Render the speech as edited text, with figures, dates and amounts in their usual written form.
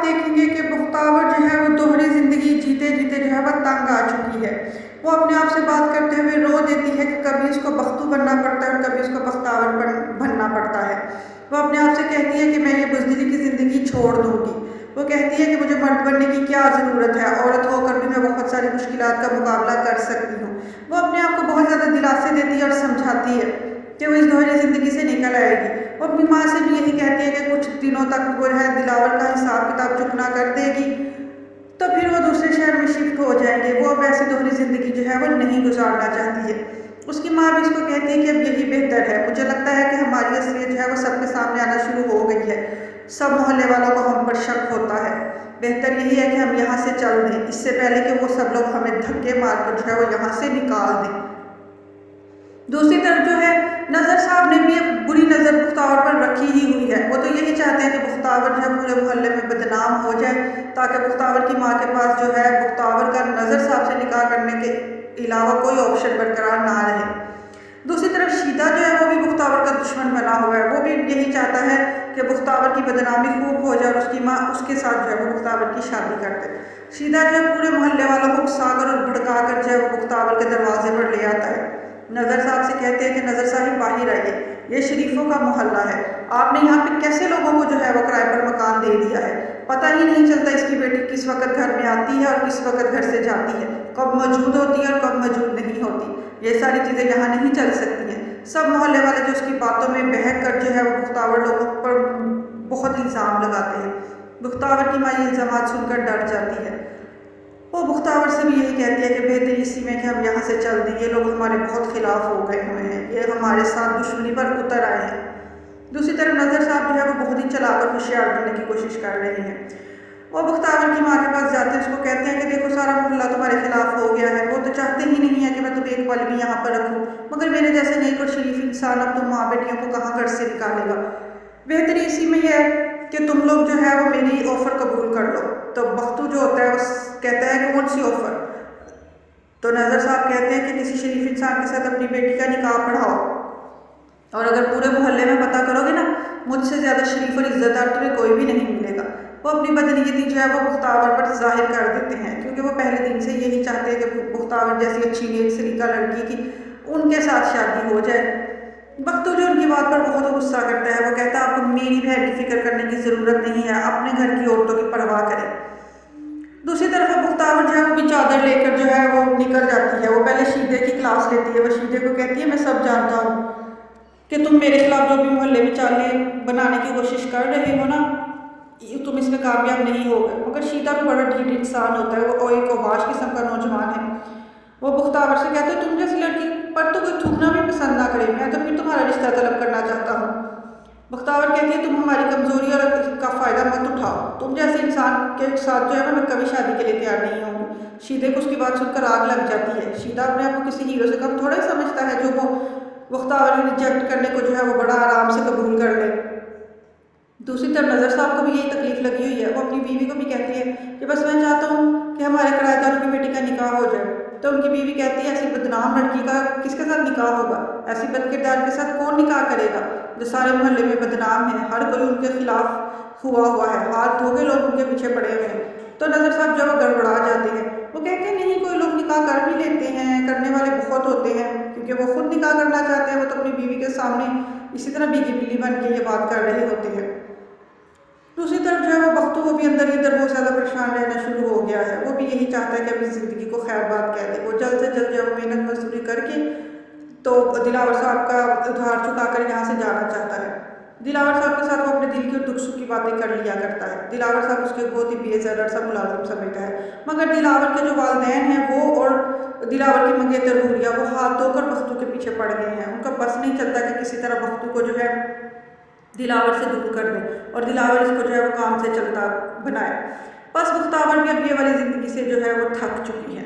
دیکھیں گے کہ بختاور جو ہے وہ دوہری زندگی جیتے جیتے جو ہے وہ تنگ آ چکی ہے۔ وہ اپنے آپ سے بات کرتے ہوئے رو دیتی ہے کہ کبھی اس کو بختو بننا پڑتا ہے اور کبھی اس کو بختاور بننا پڑتا ہے۔ وہ اپنے آپ سے کہتی ہے کہ میں یہ بزدلی کی زندگی چھوڑ دوں گی۔ وہ کہتی ہے کہ مجھے مرد بننے کی کیا ضرورت ہے، عورت ہو کر بھی میں بہت ساری مشکلات کا مقابلہ کر سکتی ہوں۔ وہ اپنے آپ کو بہت زیادہ دلاسے دیتی ہے اور سمجھاتی ہے کہ وہ اس دوہری زندگی سے نکل آئے گی۔ وہ اپنی ماں سے بھی یہی کہتی ہے کہ کچھ دنوں تک وہ ہے دلاور کا حساب کتاب چکنا کر دے گی، تو پھر وہ دوسرے شہر میں شفٹ ہو جائیں گے۔ وہ اب ایسی دوہری زندگی جو ہے وہ نہیں گزارنا چاہتی ہے۔ اس کی ماں بھی اس کو کہتی ہے کہ اب یہی بہتر ہے، مجھے لگتا ہے کہ ہماری اصلیت جو ہے وہ سب کے سامنے آنا شروع ہو گئی ہے، سب محلے والوں کو ہم پر شک ہوتا ہے، بہتر یہی ہے کہ ہم یہاں سے چل دیں اس سے پہلے کہ وہ سب لوگ ہمیں دھکے مار کر جو ہے وہ یہاں سے نکال دیں۔ دوسری طرف جو ہے نظر صاحب نے بھی ایک بری نظر بختاور پر رکھی ہی ہوئی ہے۔ وہ تو یہی چاہتے ہیں کہ بختاور جو ہے پورے محلے میں بدنام ہو جائے تاکہ بختاور کی ماں کے پاس جو ہے بختاور کا نظر صاحب سے نکاح کرنے کے علاوہ کوئی آپشن برقرار نہ رہے۔ دوسری طرف شیدا جو ہے وہ بھی بختاور کا دشمن بنا ہوا ہے۔ وہ بھی یہی چاہتا ہے کہ بختاور کی بدنامی خوب ہو جائے اور اس کی ماں اس کے ساتھ جو ہے وہ بختاور کی شادی کر دے۔ شیدا جو ہے پورے محلے والوں کو اکسا کر اور بھڑکا کر جو ہے وہ بختاور کے دروازے پر لے آتا ہے۔ نظر صاحب سے کہتے ہیں کہ نظر صاحب باہر آئیے، یہ شریفوں کا محلہ ہے، آپ نے یہاں پہ کیسے لوگوں کو جو ہے وہ کرائے پر مکان دے دیا ہے؟ پتہ ہی نہیں چلتا اس کی بیٹی کس وقت گھر میں آتی ہے اور کس وقت گھر سے جاتی ہے، کب موجود ہوتی ہے اور کب موجود نہیں ہوتی۔ یہ ساری چیزیں یہاں نہیں چل سکتی ہیں۔ سب محلے والے جو اس کی باتوں میں بہک کر جو ہے وہ بختاور لوگوں پر بہت الزام لگاتے ہیں۔ بختاور کی ماں یہ الزامات سن کر ڈر جاتی ہے۔ وہ بختاور سے بھی یہی کہتی ہے کہ بہتر اسی میں کہ ہم یہاں سے چل دیں، یہ لوگ ہمارے بہت خلاف ہو گئے ہوئے ہیں، یہ ہمارے ساتھ دشمنی پر اتر آئے ہیں۔ دوسری طرف نظر صاحب جو ہے وہ بہت ہی چلاک اور ہوشیار بننے کی کوشش کر رہے ہیں۔ وہ بختاور کی ماں کے پاس جاتے ہیں، اس کو کہتے ہیں کہ دیکھو سارا محلہ تمہارے خلاف ہو گیا ہے، وہ تو چاہتے ہی نہیں ہے کہ میں تمہیں ایک پل بھی یہاں پر رکھوں، مگر میرے جیسے نیک اور شریف انسان اب تم ماں بیٹیوں کو کہاں گھر سے نکالے گا، بہتری اسی میں ہے کہ تم لوگ جو ہے وہ میری آفر قبول کر لو۔ تو بختو جو ہوتا ہے وہ کہتا ہے کہ کون سی آفر؟ تو نظر صاحب کہتے ہیں کہ کسی شریف انسان کے ساتھ اپنی بیٹی کا نکاح پڑھاؤ، اور اگر پورے محلے میں پتہ کرو گے نا مجھ سے زیادہ شریف اور عزت دار تمہیں کوئی بھی نہیں ملے گا۔ وہ اپنی بدنیتی جو ہے وہ بختاور پر ظاہر کر دیتے ہیں، کیونکہ وہ پہلے دن سے یہی چاہتے ہیں کہ بختاور جیسی اچھی نیک سلیقہ لڑکی کی ان کے ساتھ شادی ہو جائے۔ بختو جو ان کی بات پر بہت غصہ کرتا ہے، وہ کہتا ہے آپ کو میری بہن کی فکر کرنے کی ضرورت نہیں ہے، اپنے گھر کی عورتوں کی پرواہ کریں۔ دوسری طرف بختاور جو ہے وہ بھی چادر لے کر جو ہے وہ نکل جاتی ہے۔ وہ پہلے شیدے کی کلاس لیتی ہے، وہ شیدے کو کہتی ہے میں سب جانتا ہوں کہ تم میرے خلاف جو بھی محلے میں چالیں بنانے کی کوشش کر رہے ہو نا تم اس میں کامیاب نہیں ہوگے، مگر شیدا بھی بڑا ڈھیٹ انسان ہوتا ہے، وہ ایک اوباش قسم کا نوجوان ہے۔ وہ بختاور سے کہتے ہیں تم جیسی لڑکی پر تو کوئی تھوکنا بھی پسند نہ کرے، میں تو پھر تمہارا رشتہ طلب کرنا چاہتا ہوں۔ بختاور کہتی ہے تم ہماری کمزوری اور کا فائدہ مت اٹھاؤ، تم جیسے انسان کے ساتھ جو ہے میں کبھی شادی کے لیے تیار نہیں ہوں گی۔ شیدے کو اس کی بات سن کر آگ لگ جاتی ہے۔ شیدا اپنے آپ کو کسی ہیرو سے کم تھوڑا ہی سمجھتا ہے جو وہ بختاور کو ریجیکٹ کرنے کو جو ہے وہ بڑا آرام سے قبول کر لے۔ دوسری طرف نظر صاحب کو بھی یہی تکلیف لگی ہوئی ہے، وہ اپنی بیوی کو بھی کہتی ہے کہ بس میں چاہتا ہوں کہ ہمارے کرایہ داروں کی بیٹی کا نکاح ہو جائے۔ تو ان کی بیوی کہتی ہے ایسی بدنام لڑکی کا کس کے ساتھ نکاح ہوگا، ایسی بد کردار کے ساتھ کون نکاح کرے گا جو سارے محلے میں بدنام ہے، ہر کوئی ان کے خلاف ہوا ہے، ہاتھ دھو کے لوگ ان کے پیچھے پڑے ہوئے ہیں۔ تو نظر صاحب جو وہ گڑبڑا جاتے ہیں، وہ کہتے ہیں نہیں کوئی لوگ نکاح کر بھی لیتے ہیں، کرنے والے بہت ہوتے ہیں، کیونکہ وہ خود نکاح کرنا چاہتے ہیں، وہ تو اپنی بیوی کے سامنے اسی طرح بیگی بلی بن کے یہ بات کر رہے ہوتے ہیں۔ دوسری طرف جو ہے وہ بختو وہ بھی اندر ہی اندر بہت زیادہ پریشان رہنا شروع ہو گیا ہے، وہ بھی یہی چاہتا ہے کہ اپنی زندگی کو خیر بات کہہ دے۔ وہ جلد سے جلد جو ہے محنت مزدوری کر کے تو دلاور صاحب کا ادھار چکا کر یہاں سے جانا چاہتا ہے۔ دلاور صاحب کے ساتھ وہ اپنے دل کی اور دکھ سکھ کی باتیں کر لیا کرتا ہے۔ دلاور صاحب اس کے بہت ہی بے ضرر سا ملازم سمجھتا ہے، مگر دلاور کے جو والدین ہیں وہ اور دلاور کی منگیتر حوریہ وہ ہاتھ دھو کر بختو کے پیچھے پڑ گئے ہیں۔ ان کا بس نہیں چلتا کہ کسی طرح بختو کو جو ہے دلاور سے دور کر دیں اور دلاور اس کو جو ہے وہ کام سے چلتا بنائے۔ بس بختاور بھی اب یہ والی زندگی سے جو ہے وہ تھک چکی ہے۔